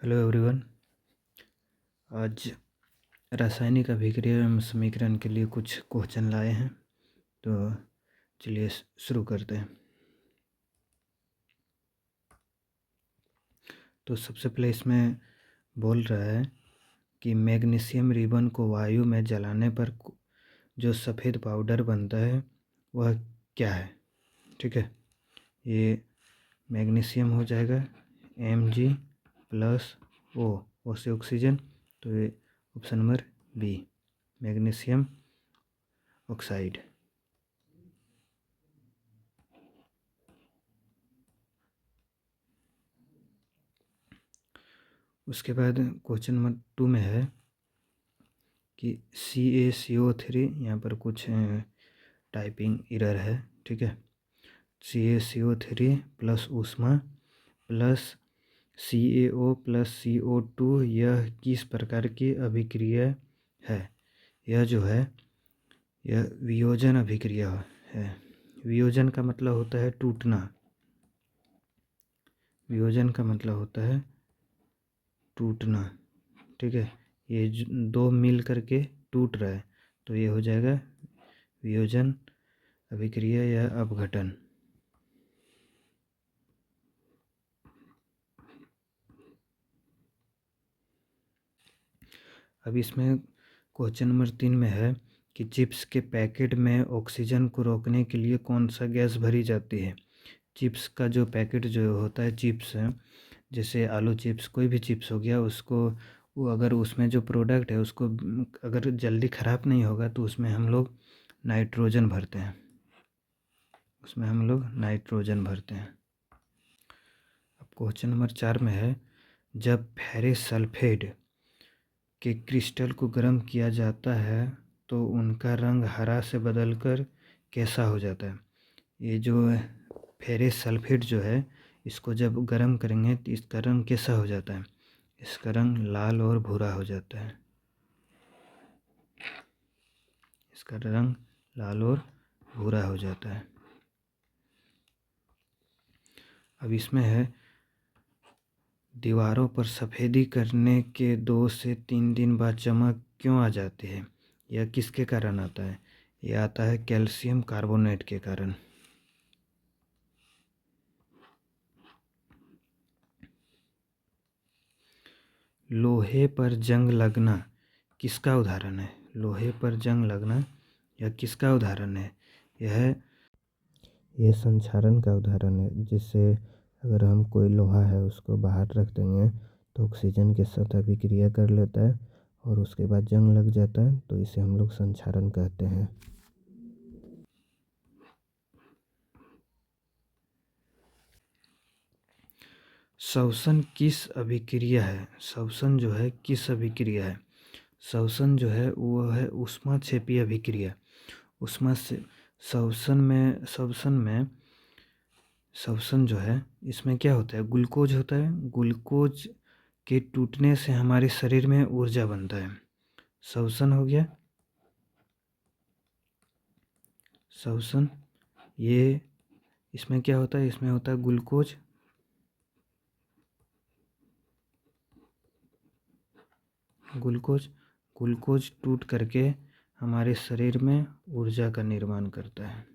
Hello everyone. आज रासायनिक अभिक्रिया एवं समीकरण के लिए कुछ क्वेश्चन लाए हैं, तो चलिए शुरू करते हैं। तो सबसे पहले इसमें बोल रहा है कि मैग्नीशियम रिबन को वायु में जलाने पर जो सफ़ेद पाउडर बनता है वह क्या है। ठीक है, ये मैग्नीशियम हो जाएगा Mg+O से ऑक्सीजन, तो ये option number B magnesium oxide. उसके बाद क्वेश्चन नंबर 2 में है कि CaCO3, यहाँ पर कुछ टाइपिंग एरर है। ठीक है, CaCO3 प्लस ऊष्मा प्लस CaO प्लस CO2 यह किस प्रकार की अभिक्रिया है। यह जो है यह वियोजन अभिक्रिया है। वियोजन का मतलब होता है टूटना। वियोजन का मतलब होता है टूटना। ठीक है, ये दो मिल करके टूट रहा है, तो ये हो जाएगा वियोजन अभिक्रिया या अपघटन। अब इसमें क्वेश्चन नंबर 3 में है कि चिप्स के पैकेट में ऑक्सीजन को रोकने के लिए कौन सा गैस भरी जाती है। चिप्स का जो पैकेट जो होता है, चिप्स है, जैसे आलू चिप्स, कोई भी चिप्स हो गया, उसको वो अगर उसमें जो प्रोडक्ट है उसको अगर जल्दी ख़राब नहीं होगा तो उसमें हम लोग नाइट्रोजन भरते हैं। अब क्वेश्चन नंबर 4 में है, जब फेरस सल्फेट के क्रिस्टल को गर्म किया जाता है तो उनका रंग हरा से बदलकर कैसा हो जाता है। ये जो फेरस सल्फेट जो है, इसको जब गर्म करेंगे तो इसका रंग कैसा हो जाता है। इसका रंग लाल और भूरा हो जाता है। इसका रंग लाल और भूरा हो जाता है। अब इसमें है, दीवारों पर सफ़ेदी करने के 2 से 3 दिन बाद चमक क्यों आ जाती है। यह किसके कारण आता है। यह आता है कैल्शियम कार्बोनेट के कारण। लोहे पर जंग लगना किसका उदाहरण है। लोहे पर जंग लगना यह किसका उदाहरण है। यह संक्षारण का उदाहरण है, जिससे अगर हम कोई लोहा है उसको बाहर रख देंगे तो ऑक्सीजन के साथ अभिक्रिया कर लेता है और उसके बाद जंग लग जाता है, तो इसे हम लोग संक्षारण कहते हैं। श्वसन किस अभिक्रिया है। श्वसन जो है किस अभिक्रिया है। श्वसन जो है वो है ऊष्माक्षेपी अभिक्रिया। श्वसन जो है इसमें क्या होता है, ग्लूकोज होता है। ग्लूकोज के टूटने से हमारे शरीर में ऊर्जा बनता है। श्वसन हो गया। श्वसन ये इसमें क्या होता है, इसमें होता है ग्लूकोज। ग्लूकोज टूट करके हमारे शरीर में ऊर्जा का निर्माण करता है।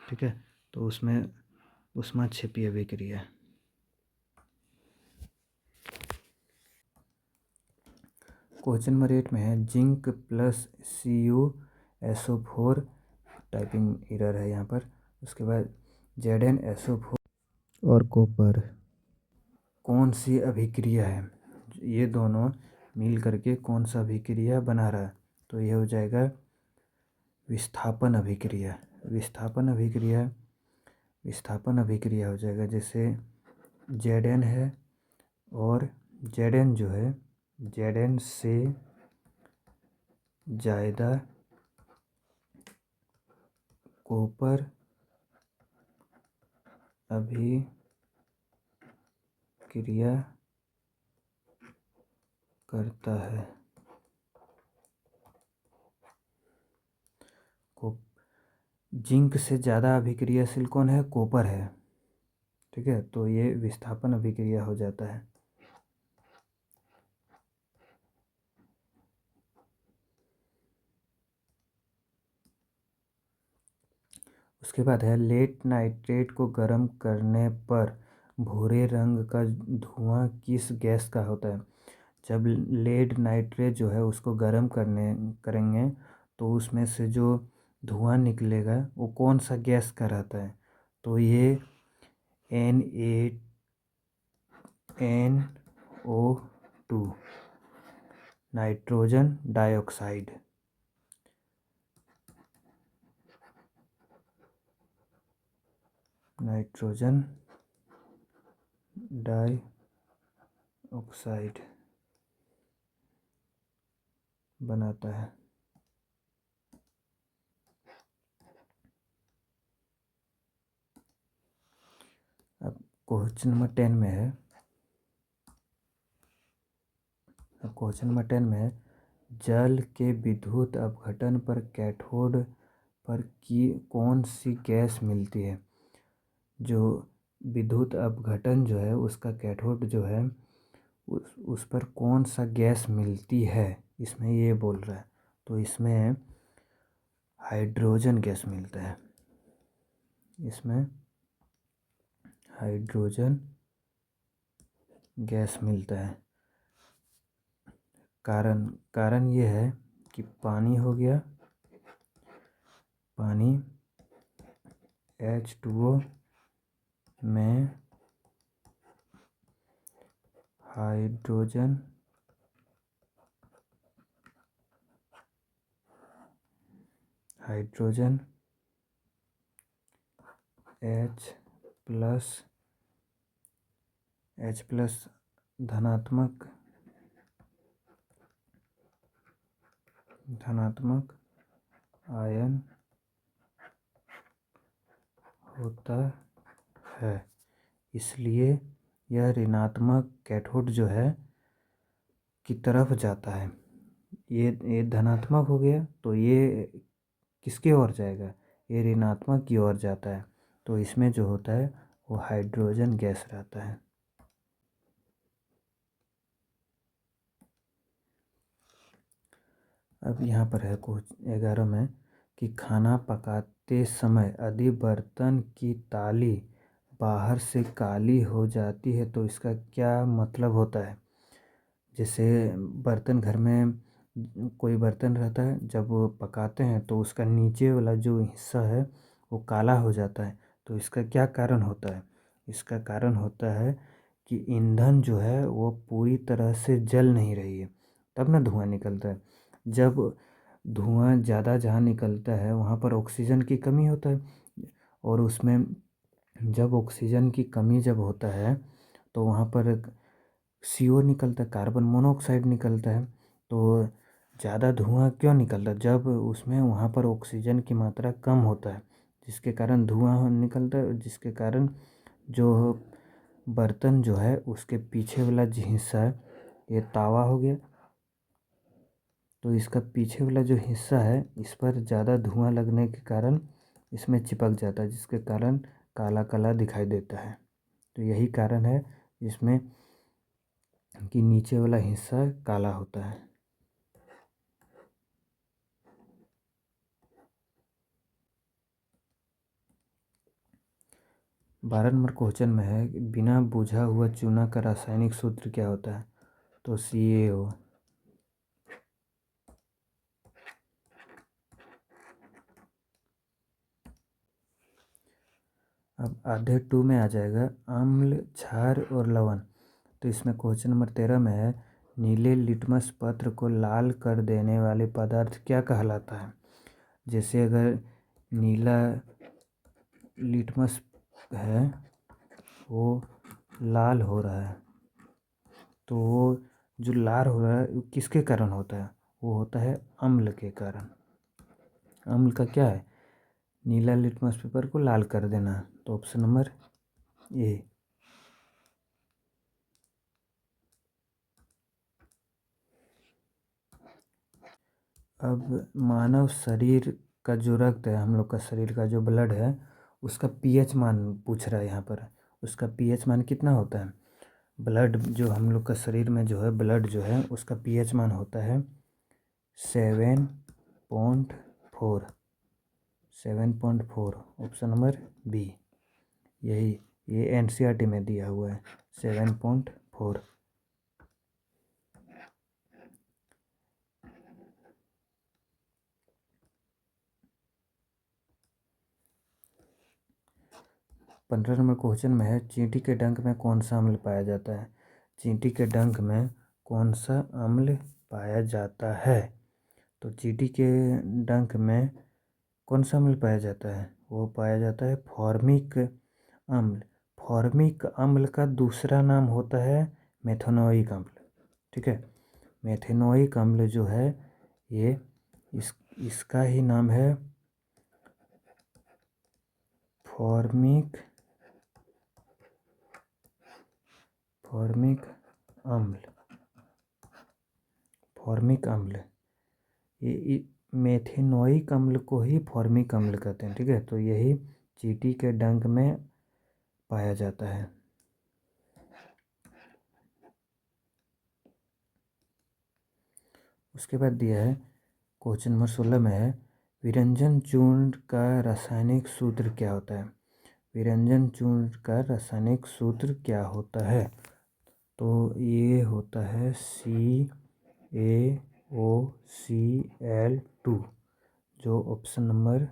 ठीक है, तो उसमें ऊष्माक्षेपी अभिक्रिया। क्वेश्चन नंबर 8 में है, zinc plus CuSO4, typing error है यहाँ पर। उसके बाद ZnSO4 और कॉपर कौन सी अभिक्रिया है। ये दोनों मिल करके कौन सा अभिक्रिया बना रहा है, तो ये हो जाएगा विस्थापन अभिक्रिया। विस्थापन अभिक्रिया हो जाएगा। जैसे Zn है और Zn जो है, Zn से ज़्यादा कॉपर अभिक्रिया करता है। जिंक से ज़्यादा अभिक्रियाशील कौन है, कॉपर है। ठीक है, तो ये विस्थापन अभिक्रिया हो जाता है। उसके बाद है लेड नाइट्रेट को गर्म करने पर भूरे रंग का धुआं किस गैस का होता है। जब लेड नाइट्रेट जो है उसको गर्म करेंगे तो उसमें से जो धुआं निकलेगा वो कौन सा गैस का रहता है। तो ये NaNO2 nitrogen dioxide. Nitrogen dioxide बनाता है। अब क्वेश्चन नंबर 10 में है। जल के विद्युत अपघटन पर कैथोड पर कौन सी गैस मिलती है। जो विद्युत अपघटन जो है उसका कैथोड जो है उस पर कौन सा गैस मिलती है, इसमें ये बोल रहा है। तो इसमें हाइड्रोजन गैस मिलता है। इसमें हाइड्रोजन गैस मिलता है। कारण ये है कि पानी हो गया, पानी H2O में हाइड्रोजन H+ धनात्मक आयन होता है, इसलिए यह ऋणात्मक कैथोड जो है की तरफ जाता है। ये धनात्मक हो गया तो ये किसकी ओर जाएगा, ये ऋणात्मक की ओर जाता है। तो इसमें जो होता है वो हाइड्रोजन गैस रहता है। अब यहाँ पर है कुछ 11 में कि खाना पकाते समय यदि बर्तन की ताली बाहर से काली हो जाती है तो इसका क्या मतलब होता है। जैसे बर्तन घर में कोई बर्तन रहता है, जब वो पकाते हैं तो उसका नीचे वाला जो हिस्सा है वो काला हो जाता है। तो इसका क्या कारण होता है। इसका कारण होता है कि ईंधन जो है वो पूरी तरह से जल नहीं रही है, तब ना धुआं निकलता है। जब धुआं ज़्यादा जहाँ निकलता है वहाँ पर ऑक्सीजन की कमी होता है, और उसमें जब ऑक्सीजन की कमी जब होता है तो वहाँ पर CO निकलता है, कार्बन मोनोऑक्साइड निकलता है। तो ज़्यादा धुआं क्यों निकलता है, जब उसमें वहाँ पर ऑक्सीजन की मात्रा कम होता है, जिसके कारण धुआं निकलता है। जिसके कारण जो बर्तन जो है उसके पीछे वाला जो हिस्सा है, ये तावा हो गया, तो इसका पीछे वाला जो हिस्सा है इस पर ज़्यादा धुआं लगने के कारण इसमें चिपक जाता है, जिसके कारण काला काला दिखाई देता है। तो यही कारण है इसमें कि नीचे वाला हिस्सा काला होता है। बारह नंबर क्वेश्चन में है कि बिना बुझा हुआ चूना का रासायनिक सूत्र क्या होता है। तो CaO। अब आधे 2 में आ जाएगा अम्ल, क्षार और लवण। तो इसमें क्वेश्चन नंबर 13 में है नीले लिटमस पत्र को लाल कर देने वाले पदार्थ क्या कहलाता है। जैसे अगर नीला लिटमस है वो लाल हो रहा है, तो वो जो लाल हो रहा है वो किसके कारण होता है, वो होता है अम्ल के कारण। अम्ल का क्या है, नीला लिटमस पेपर को लाल कर देना। तो ऑप्शन नंबर ए। अब मानव शरीर का जो रक्त है, हम लोग का शरीर का जो ब्लड है उसका pH मान पूछ रहा है यहाँ पर। उसका pH मान कितना होता है। ब्लड जो हम लोग का शरीर में जो है ब्लड जो है उसका pH मान होता है 7.4। 7.4 ऑप्शन नंबर बी। यही ये एनसीईआरटी में दिया हुआ है 7.4। पंद्रह नंबर क्वेश्चन में है चींटी के डंक में कौन सा अम्ल पाया जाता है। चींटी के डंक में कौन सा अम्ल पाया जाता है। तो चींटी के डंक में कौन सा अम्ल पाया जाता है, वो पाया जाता है फॉर्मिक अम्ल। फॉर्मिक अम्ल का दूसरा नाम होता है मेथनोइक अम्ल। ठीक है, मेथनोइक अम्ल जो है ये इसका ही नाम है फॉर्मिक अम्ल। फॉर्मिक अम्ल ये मेथनोइक अम्ल को ही फॉर्मिक अम्ल कहते हैं। ठीक है, तो यही चींटी के डंक में पाया जाता है। उसके बाद दिया है क्वेश्चन नंबर 16 में है विरंजन चूर्ण का रासायनिक सूत्र क्या होता है। विरंजन चूर्ण का रासायनिक सूत्र क्या होता है। तो ये होता है CaOCl2 जो ऑप्शन नंबर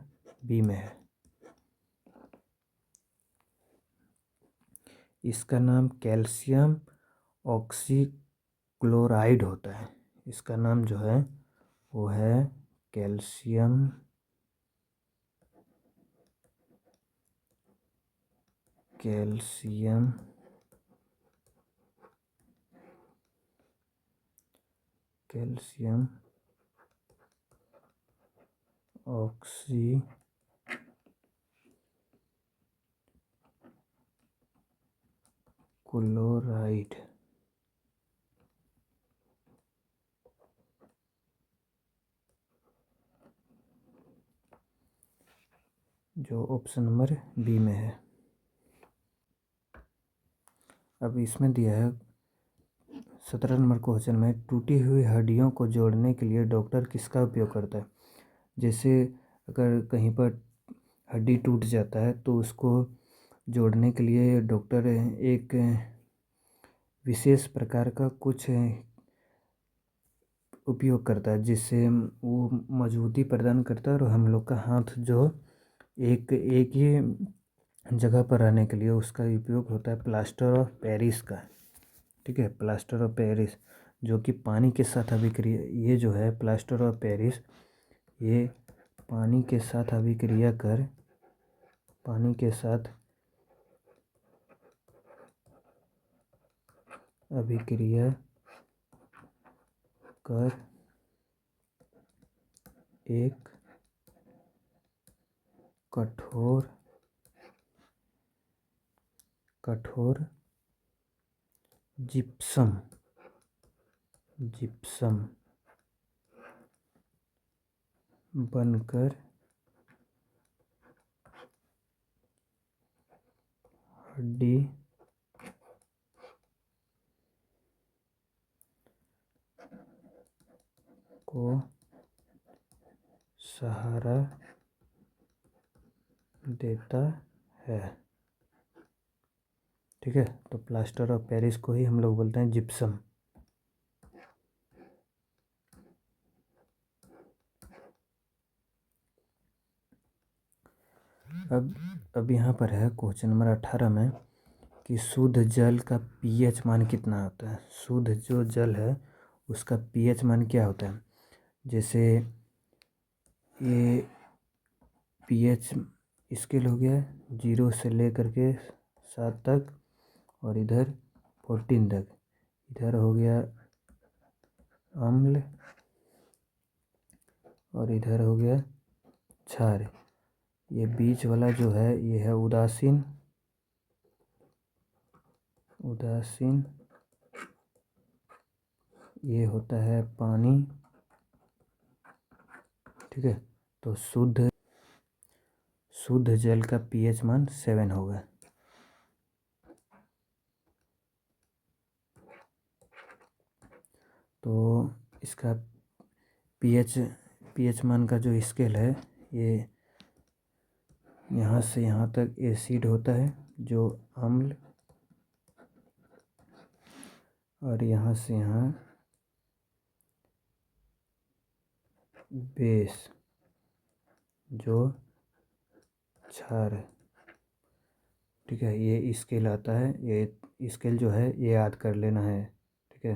बी में है। इसका नाम कैल्शियम ऑक्सीक्लोराइड होता है। इसका नाम जो है वो है कैल्शियम ऑक्सीक्लोराइड। जो ऑप्शन नंबर बी में है। अब इसमें दिया है 17 नंबर क्वेश्चन में टूटी हुई हड्डियों को जोड़ने के लिए डॉक्टर किसका उपयोग करता है। जैसे अगर कहीं पर हड्डी टूट जाता है तो उसको जोड़ने के लिए डॉक्टर एक विशेष प्रकार का कुछ उपयोग करता है जिससे वो मजबूती प्रदान करता है और हम लोग का हाथ जो एक ही जगह पर रहने के लिए उसका उपयोग होता है प्लास्टर ऑफ पेरिस का। ठीक है, प्लास्टर ऑफ पेरिस जो कि पानी के साथ अभिक्रिया, ये जो है प्लास्टर ऑफ पेरिस ये पानी के साथ अभिक्रिया कर एक कठोर जिप्सम बनकर हड्डी को सहारा देता है। ठीक है, तो प्लास्टर ऑफ पेरिस को ही हम लोग बोलते हैं जिप्सम। अब यहाँ पर है क्वेश्चन नंबर 18 में कि शुद्ध जल का पीएच मान कितना होता है। शुद्ध जो जल है उसका पीएच मान क्या होता है। जैसे ये पीएच स्केल हो गया 0 से लेकर के 7 तक और इधर 14 तक। इधर हो गया अम्ल और इधर हो गया क्षार। ये बीच वाला जो है ये है उदासीन ये होता है पानी। ठीक है, तो शुद्ध जल का पीएच मान 7 होगा। तो इसका पीएच मान का जो स्केल है ये यहाँ से यहाँ तक एसिड होता है जो अम्ल, और यहाँ से यहाँ बेस जो क्षार है। ठीक है, ये स्केल आता है, ये स्केल जो है ये याद कर लेना है। ठीक है,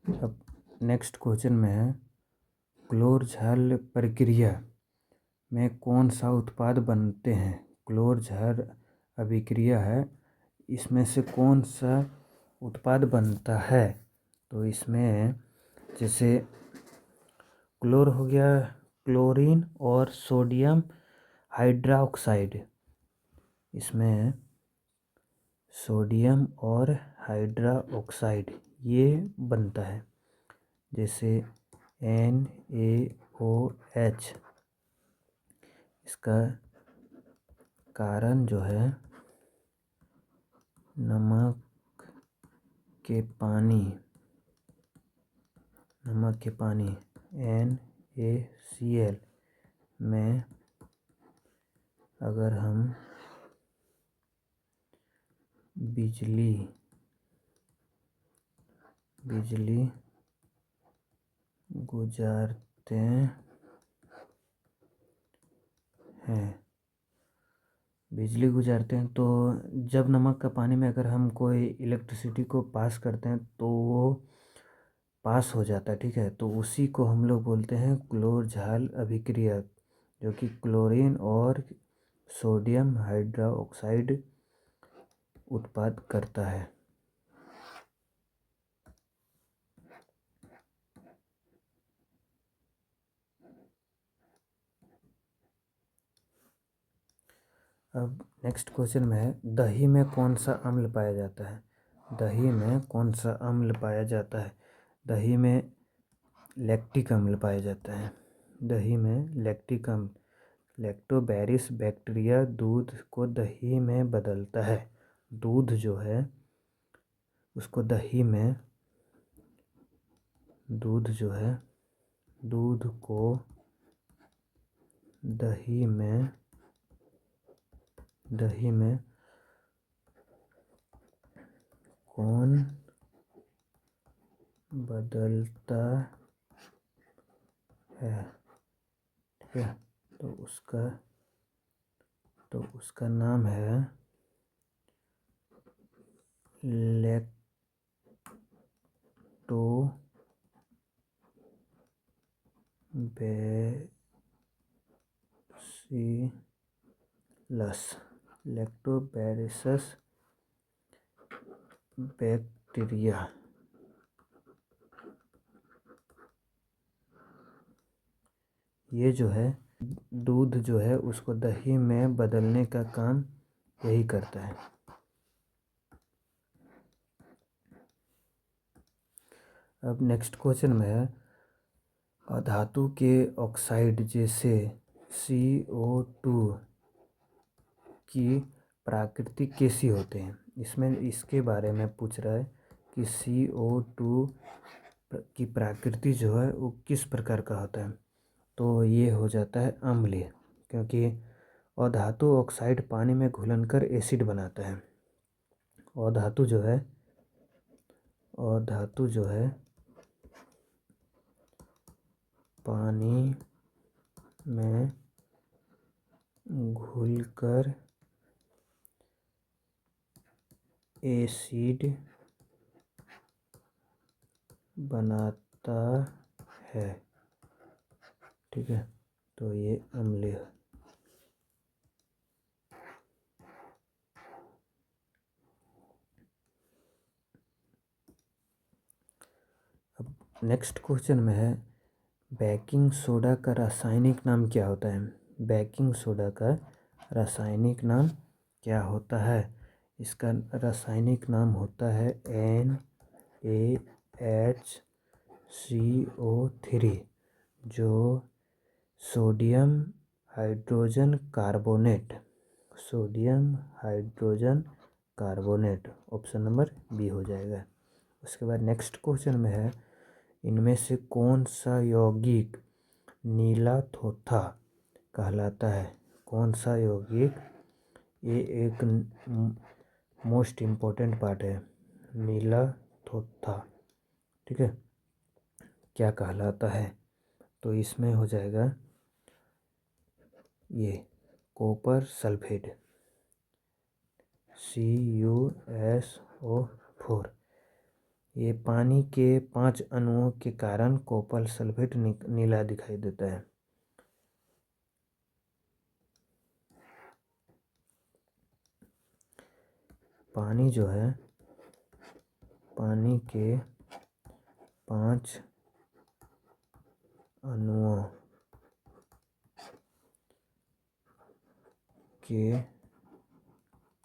अब नेक्स्ट क्वेश्चन में है, क्लोर झाल प्रक्रिया में कौन सा उत्पाद बनते हैं। क्लोर झाल अभिक्रिया है, इसमें से कौन सा उत्पाद बनता है। तो इसमें जैसे क्लोर हो गया, क्लोरीन और सोडियम हाइड्रोक्साइड, इसमें सोडियम और हाइड्रोक्साइड ये बनता है। जैसे NaOH, इसका कारण जो है नमक के पानी NaCl में अगर हम बिजली गुजारते हैं, तो जब नमक का पानी में अगर हम कोई इलेक्ट्रिसिटी को पास करते हैं तो वो पास हो जाता है। ठीक है, तो उसी को हम लोग बोलते हैं क्लोर झाल अभिक्रिया, जो कि क्लोरीन और सोडियम हाइड्रोक्साइड उत्पाद करता है। अब नेक्स्ट क्वेश्चन में है, दही में कौन सा अम्ल पाया जाता है। दही में कौन सा अम्ल पाया जाता है। दही में लैक्टिक अम्ल पाया जाता है। दही में लैक्टिक अम्ल, लैक्टोबैरिस बैक्टीरिया दूध को दही में बदलता है। दूध जो है उसको दही में, दूध को दही में कौन बदलता है। ठीक है, तो उसका नाम है लैक्टोबैसिलस बैक्टीरिया। ये जो है दूध जो है उसको दही में बदलने का काम यही करता है। अब नेक्स्ट क्वेश्चन में है, अधातु के ऑक्साइड जैसे CO2 की प्रकृति कैसी होते हैं। इसमें इसके बारे में पूछ रहा है कि CO2 की प्रकृति जो है वो किस प्रकार का होता है। तो ये हो जाता है अम्लीय, क्योंकि अधातु ऑक्साइड पानी में घुलनकर एसिड बनाता है। अधातु जो है पानी में घुलकर एसिड बनाता है। ठीक है, तो ये अम्लीय है। अब नेक्स्ट क्वेश्चन में है, बेकिंग सोडा का रासायनिक नाम क्या होता है। बेकिंग सोडा का रासायनिक नाम क्या होता है। इसका रासायनिक नाम होता है NaHCO3, जो sodium hydrogen carbonate, option number B हो जाएगा। उसके बाद नेक्स्ट क्वेश्चन में है, इनमें से कौन सा यौगिक नीला थोथा कहलाता है? कौन सा यौगिक, ये एक मोस्ट इम्पोर्टेंट पार्ट है, नीला थोथा, ठीक है, क्या कहलाता है? तो इसमें हो जाएगा ये कॉपर सल्फेट, CuSO4। ये पानी के 5 अणुओं के कारण कॉपर सल्फेट नीला दिखाई देता है। पानी जो है, पानी के 5 अणुओं के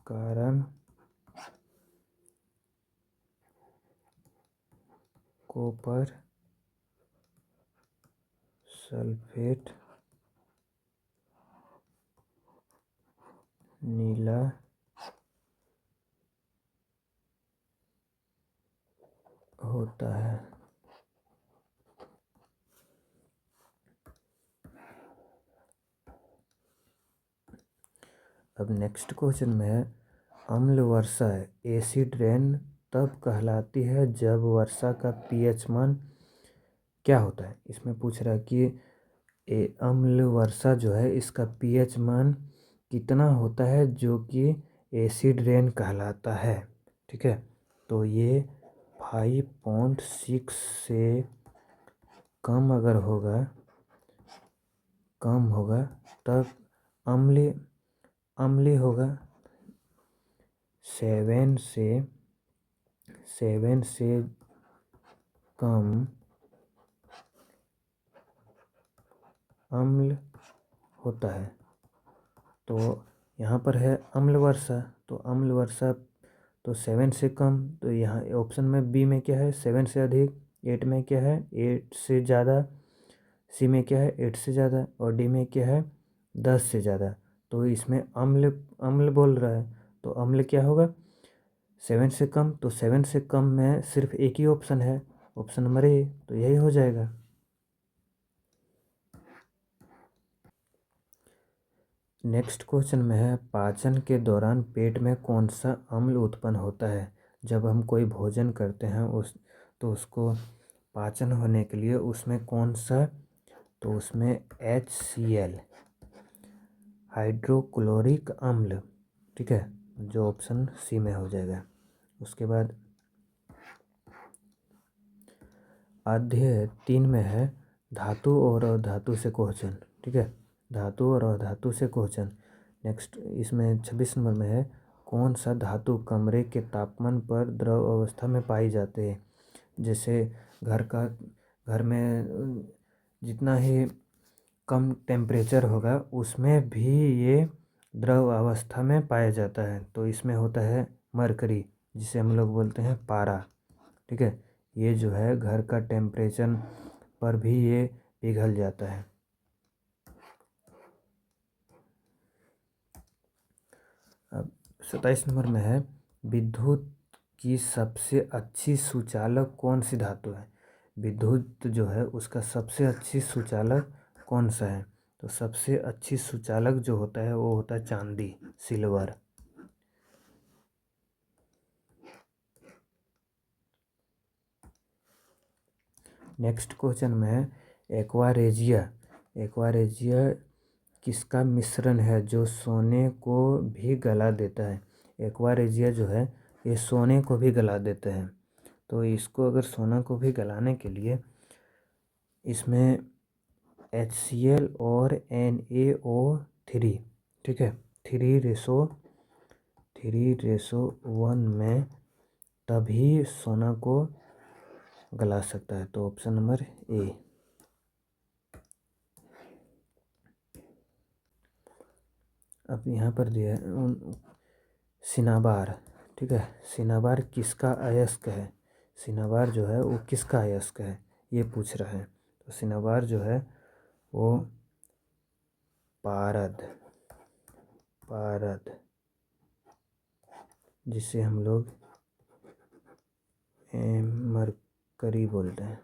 कारण कॉपर सल्फेट नीला होता है। अब नेक्स्ट क्वेश्चन में है, अम्ल वर्षा एसिड रेन तब कहलाती है जब वर्षा का पीएच मान क्या होता है? इसमें पूछ रहा है कि अम्ल वर्षा जो है इसका पीएच मान कितना होता है जो कि एसिड रेन कहलाता है, ठीक है। तो ये 5.6 से कम अगर होगा, कम होगा तब अम्लीय होगा। 7 से कम अम्ल होता है। तो यहाँ पर है अम्ल वर्षा, तो अम्ल वर्षा तो 7 से कम, तो यहाँ ऑप्शन में बी में क्या है, 7 से अधिक, 8 में क्या है, 8 से ज़्यादा, सी में क्या है, 8 से ज़्यादा, और डी में क्या है, 10 से ज़्यादा। तो इसमें अम्ल अम्ल बोल रहा है, तो अम्ल क्या होगा, 7 से कम। तो 7 से कम में सिर्फ एक ही ऑप्शन है, ऑप्शन नंबर ए, तो यही हो जाएगा। नेक्स्ट क्वेश्चन में है, पाचन के दौरान पेट में कौन सा अम्ल उत्पन्न होता है? जब हम कोई भोजन करते हैं तो उसको पाचन होने के लिए उसमें कौन सा, तो उसमें HCl, हाइड्रोक्लोरिक अम्ल, ठीक है, जो ऑप्शन सी में हो जाएगा। उसके बाद अध्याय 3 में है धातु और अधातु से क्वेश्चन, ठीक है, धातु और अधातु से क्वेश्चन। नेक्स्ट इसमें 26 नंबर में है, कौन सा धातु कमरे के तापमान पर द्रव अवस्था में पाई जाती है? जैसे घर में जितना ही कम टेम्परेचर होगा उसमें भी ये द्रव अवस्था में पाया जाता है। तो इसमें होता है मरकरी, जिसे हम लोग बोलते हैं पारा, ठीक है। ये जो है घर का टेम्परेचर पर भी ये पिघल जाता है। अब 27 नंबर में है, विद्युत की सबसे अच्छी सुचालक कौन सी धातु है? विद्युत जो है उसका सबसे अच्छी सुचालक कौन सा है? तो सबसे अच्छी सुचालक जो होता है वो होता है चांदी, सिल्वर। नेक्स्ट क्वेश्चन में है, एक्वारेजिया किसका मिश्रण है जो सोने को भी गला देता है? एक्वारेजिया जो है ये सोने को भी गला देते हैं। तो इसको अगर सोना को भी गलाने के लिए इसमें HCl और NaO3, ठीक है, 3:1 में तभी सोना को गला सकता है। तो ऑप्शन नंबर ए। अब यहाँ पर दिया है सिनाबार, ठीक है, सिनाबार किसका अयस्क है? सिनाबार जो है वो किसका अयस्क है ये पूछ रहा है। तो सिनाबार जो है वो पारद, जिसे हम लोग मरकरी बोलते हैं।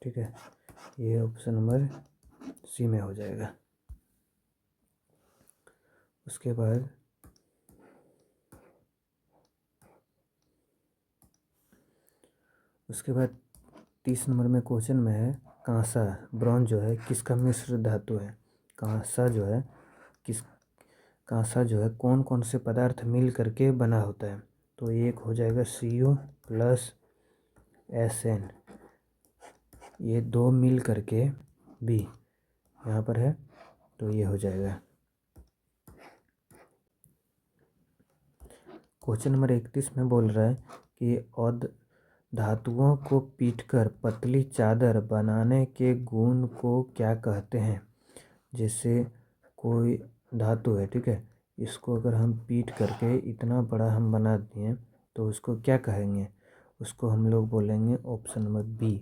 ठीक है, ये ऑप्शन नंबर सी में हो जाएगा। उसके बाद उसके बाद 30 नंबर में क्वेश्चन में है कांसा ब्रॉन्ज जो है किसका मिश्र धातु है। कांसा जो है किस कांसा जो है कौन कौन से पदार्थ मिल करके बना होता है। तो एक हो जाएगा CO प्लस SN, ये दो मिल करके B यहाँ पर है, तो ये हो जाएगा। क्वेश्चन नंबर 31 में बोल रहा है कि औद धातुओं को पीटकर पतली चादर बनाने के गुण को क्या कहते हैं। जैसे कोई धातु है, ठीक है, इसको अगर हम पीट करके इतना बड़ा हम बना दिए तो उसको क्या कहेंगे। उसको हम लोग बोलेंगे ऑप्शन नंबर B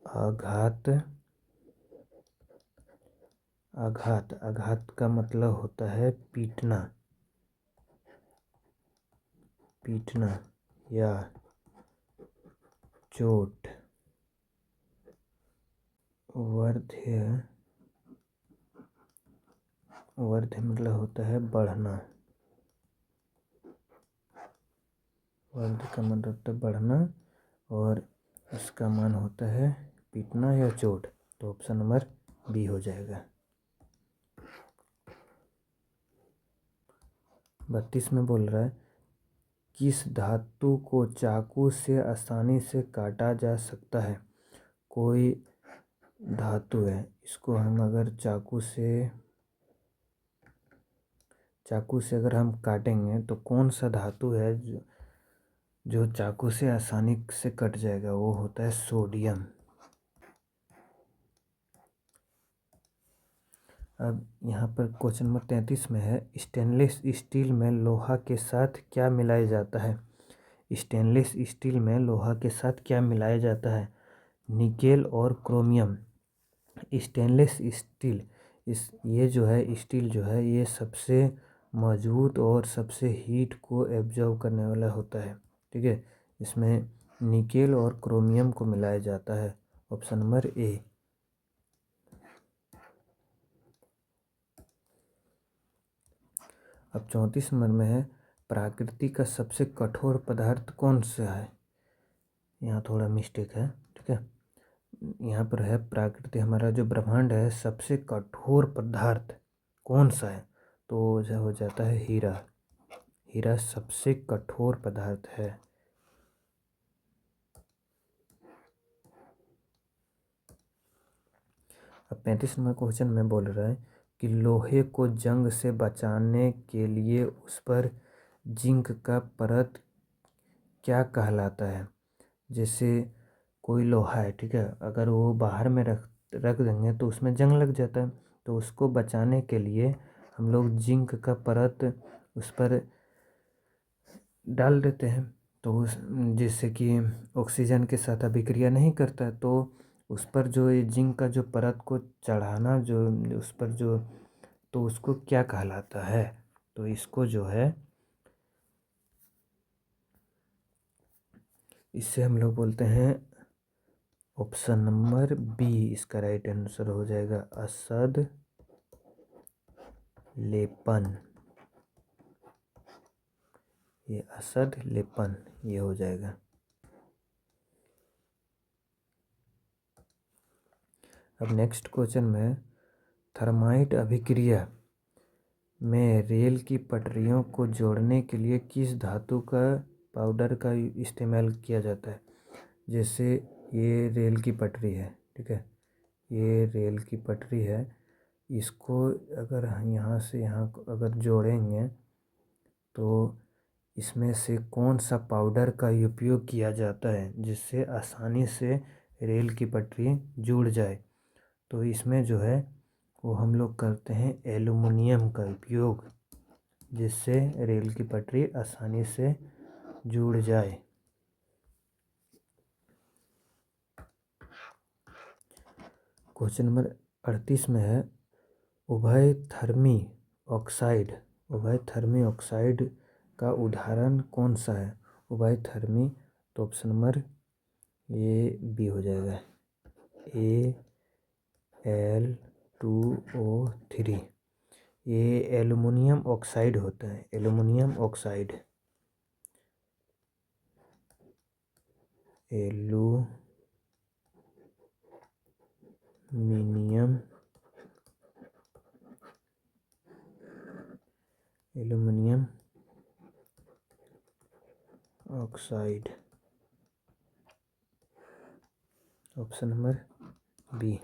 आघात। आघात आघात का मतलब होता है पीटना, पीटना या चोट। वर्ध्य, वर्ध्य मतलब होता है बढ़ना, वर्ध्य का मतलब होता है बढ़ना और इसका मान होता है पीटना या चोट। तो ऑप्शन नंबर B हो जाएगा। 32 में बोल रहा है किस धातु को चाकू से आसानी से काटा जा सकता है। कोई धातु है, इसको हम अगर चाकू से अगर हम काटेंगे तो कौन सा धातु है जो चाकू से आसानी से कट जाएगा, वो होता है सोडियम। अब यहाँ पर क्वेश्चन नंबर 33 में है स्टेनलेस स्टील में लोहा के साथ क्या मिलाया जाता है। स्टेनलेस स्टील में लोहा के साथ क्या मिलाया जाता है। निकेल और क्रोमियम। स्टेनलेस स्टील ये जो है स्टील जो है ये सबसे मजबूत और सबसे हीट को एब्जॉर्ब करने वाला होता है, ठीक है। इसमें निकेल और क्रोमियम को मिलाया जाता है। Option number A। अब 34 नंबर में है प्रकृति का सबसे कठोर पदार्थ कौन सा है। यहाँ थोड़ा मिस्टेक है, ठीक है। यहाँ पर है प्रकृति, हमारा जो ब्रह्मांड है सबसे कठोर पदार्थ कौन सा है। तो हो जाता है हीरा। हीरा सबसे कठोर पदार्थ है। अब 35 नंबर क्वेश्चन में बोल रहा है कि लोहे को जंग से बचाने के लिए उस पर जिंक का परत क्या कहलाता है। जैसे कोई लोहा है, ठीक है, अगर वो बाहर में रख देंगे तो उसमें जंग लग जाता है, तो उसको बचाने के लिए हम लोग जिंक का परत उस पर डाल देते हैं, तो उस जिससे कि ऑक्सीजन के साथ अभिक्रिया नहीं करता है, तो उस पर जो ये जिंक का जो परत को चढ़ाना जो उस पर जो, तो उसको क्या कहलाता है। तो इसको जो है इससे हम लोग बोलते हैं ऑप्शन नंबर B इसका राइट आंसर हो जाएगा असद लेपन। ये असद लेपन ये हो जाएगा। अब नेक्स्ट क्वेश्चन में थर्माइट अभिक्रिया में रेल की पटरियों को जोड़ने के लिए किस धातु का पाउडर का इस्तेमाल किया जाता है। जैसे ये रेल की पटरी है, ठीक है, ये रेल की पटरी है, इसको अगर यहाँ से यहाँ अगर जोड़ेंगे तो इसमें से कौन सा पाउडर का उपयोग किया जाता है जिससे आसानी से रेल की पटरी जुड़ जाए। तो इसमें जो है वो हम लोग करते हैं एल्युमिनियम का उपयोग, जिससे रेल की पटरी आसानी से जुड़ जाए। क्वेश्चन नंबर 38 में है उभयथर्मी ऑक्साइड। उभयथर्मी ऑक्साइड का उदाहरण कौन सा है। उभयथर्मी, तो ऑप्शन नंबर ये B हो जाएगा। Al2O3, ये एल्युमिनियम ऑक्साइड होता है, aluminium oxide, aluminium oxide, option number B.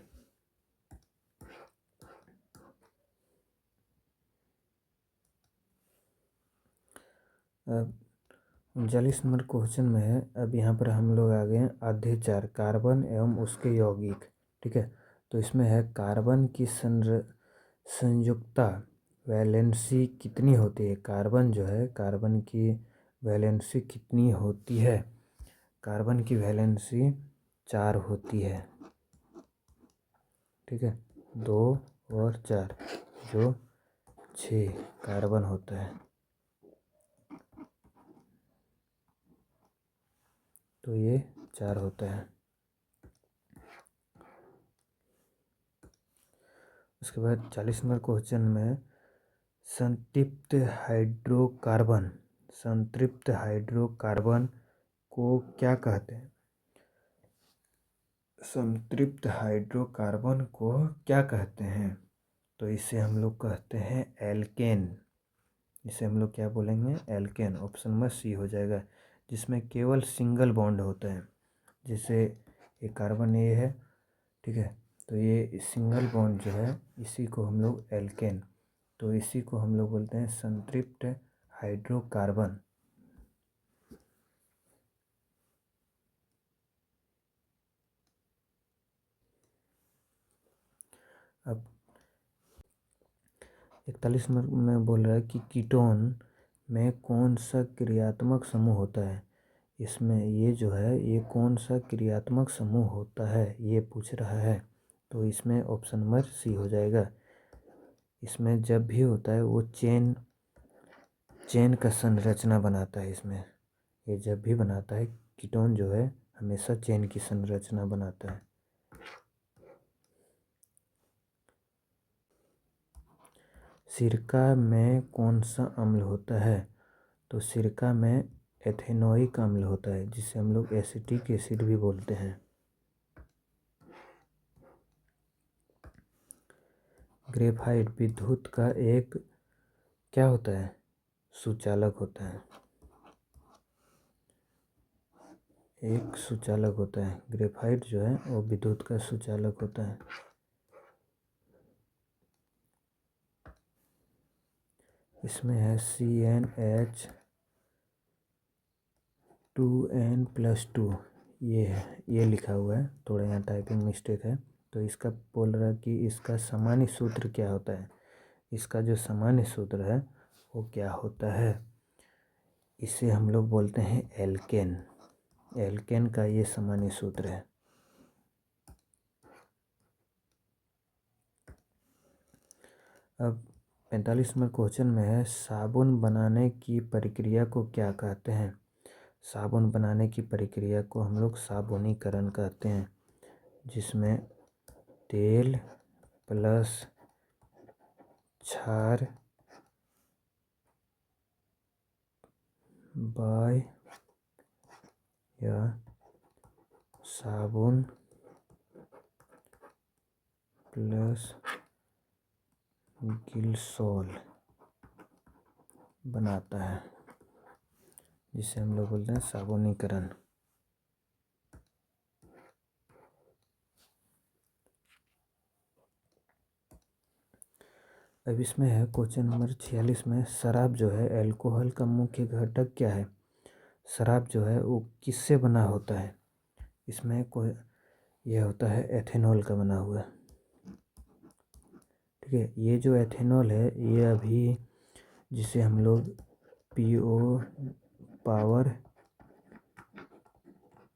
अब 39 नंबर क्वेश्चन में है, अब यहाँ पर हम लोग आ गए हैं अध्यचार, कार्बन एवं उसके यौगिक, ठीक है। तो इसमें है कार्बन की संयुक्ता वैलेंसी कितनी होती है, कार्बन जो है, कार्बन की वैलेंसी कितनी होती है, कार्बन की वैलेंसी 4 होती है, ठीक है, 2 और 4, जो 6 कार्बन होता है। तो ये 4 होता है। उसके बाद 40 नंबर क्वेश्चन में संतृप्त हाइड्रोकार्बन, संतृप्त हाइड्रोकार्बन को क्या कहते हैं, संतृप्त हाइड्रोकार्बन को क्या कहते हैं, तो इसे हम लोग कहते हैं एल्केन, इसे हम लोग क्या बोलेंगे, एल्केन, ऑप्शन नंबर सी हो जाएगा, जिसमें केवल सिंगल बॉन्ड होता है, जैसे ये कार्बन ये है, ठीक है, तो ये सिंगल बॉन्ड जो है इसी को हम लोग एल्केन, तो इसी को हम लोग बोलते हैं संतृप्त हाइड्रोकार्बन। अब 41 नंबर में बोल रहा है कि कीटोन में कौन सा क्रियात्मक समूह होता है, इसमें ये जो है ये कौन सा क्रियात्मक समूह होता है ये पूछ रहा है, तो इसमें ऑप्शन नंबर सी हो जाएगा। इसमें जब भी होता है वो चेन का संरचना बनाता है, इसमें ये जब भी बनाता है कीटोन जो है हमेशा चेन की संरचना बनाता है। सिरका में कौन सा अम्ल होता है, तो सिरका में एथेनोइक अम्ल होता है, जिसे हम लोग एसिटिक एसिड भी बोलते हैं। ग्रेफाइट विद्युत का एक क्या होता है, सुचालक होता है, एक सुचालक होता है, ग्रेफाइट जो है वो विद्युत का सुचालक होता है। इसमें है CnH2n+2, ये है, ये लिखा हुआ है, थोड़ा यहाँ टाइपिंग मिस्टेक है, तो इसका बोल रहा है कि इसका सामान्य सूत्र क्या होता है, इसका जो सामान्य सूत्र है वो क्या होता है, इसे हम लोग बोलते हैं एल्केन, एल्केन का ये सामान्य सूत्र है। अब 45 नंबर क्वेश्चन में है साबुन बनाने की प्रक्रिया को क्या कहते हैं, साबुन बनाने की प्रक्रिया को हम लोग साबुनीकरण कहते हैं, जिसमें तेल प्लस क्षार बाय या साबुन प्लस गिल्सॉल बनाता है, जिसे हम लोग बोलते हैं साबुनीकरण। अब इसमें है क्वेश्चन नंबर 46 में शराब जो है अल्कोहल का मुख्य घटक क्या है, शराब जो है वो किससे बना होता है, इसमें कोई यह होता है एथेनॉल का बना हुआ, ठीक है। ये जो एथेनॉल है ये अभी जिसे हम लोग PO पावर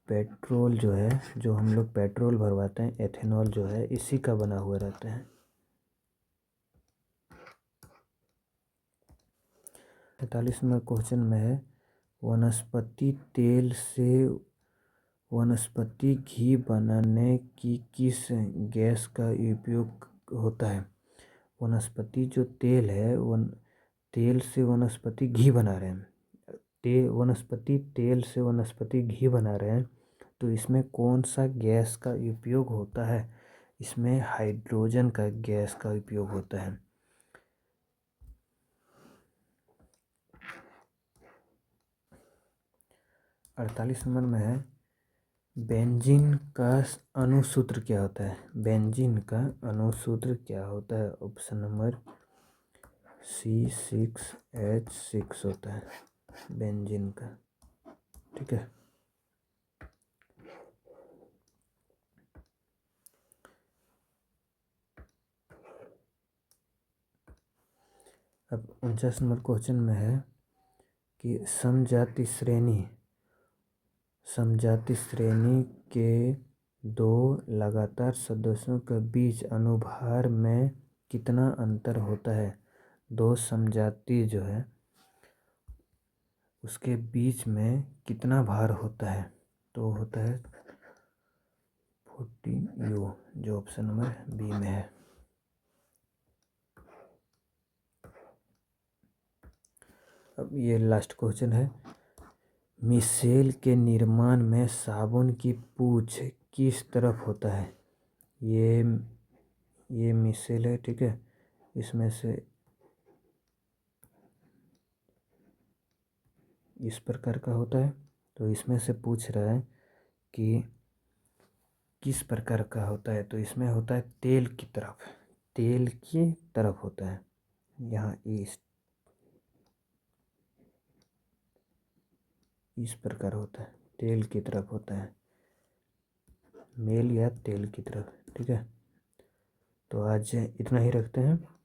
पेट्रोल जो है, जो हम लोग पेट्रोल भरवाते हैं, एथेनॉल जो है इसी का बना हुआ रहता है। 45 नंबर क्वेश्चन में है वनस्पति तेल से वनस्पति घी बनाने की किस गैस का उपयोग होता है? वनस्पति जो तेल है, तेल से वनस्पति घी बना रहे हैं, वनस्पति तेल से वनस्पति घी बना रहे हैं, तो इसमें कौन सा गैस का उपयोग होता है? इसमें हाइड्रोजन का गैस का उपयोग होता है। 48 नंबर में है, बेंजीन का अणुसूत्र क्या होता है? बेंजीन का अणुसूत्र क्या होता है? ऑप्शन नंबर C6H6 होता है बेंजीन का। ठीक है। अब 49 नंबर क्वेश्चन में है कि समजाति श्रेणी के दो लगातार सदस्यों के बीच अनुभार में कितना अंतर होता है? दो समजाति जो है उसके बीच में कितना भार होता है? तो होता है 14U, जो ऑप्शन नंबर बी में है। अब ये लास्ट क्वेश्चन है, मिसेल के निर्माण में साबुन की पूंछ किस तरफ होता है? ये मिसेल है, ठीक है, इसमें से इस प्रकार का होता है, तो इसमें से पूछ रहा है कि किस प्रकार का होता है, तो इसमें होता है तेल की तरफ होता है। यहाँ इस प्रकार होता है, तेल की तरफ होता है, मेल या तेल की तरफ। ठीक है, तो आज इतना ही रखते हैं।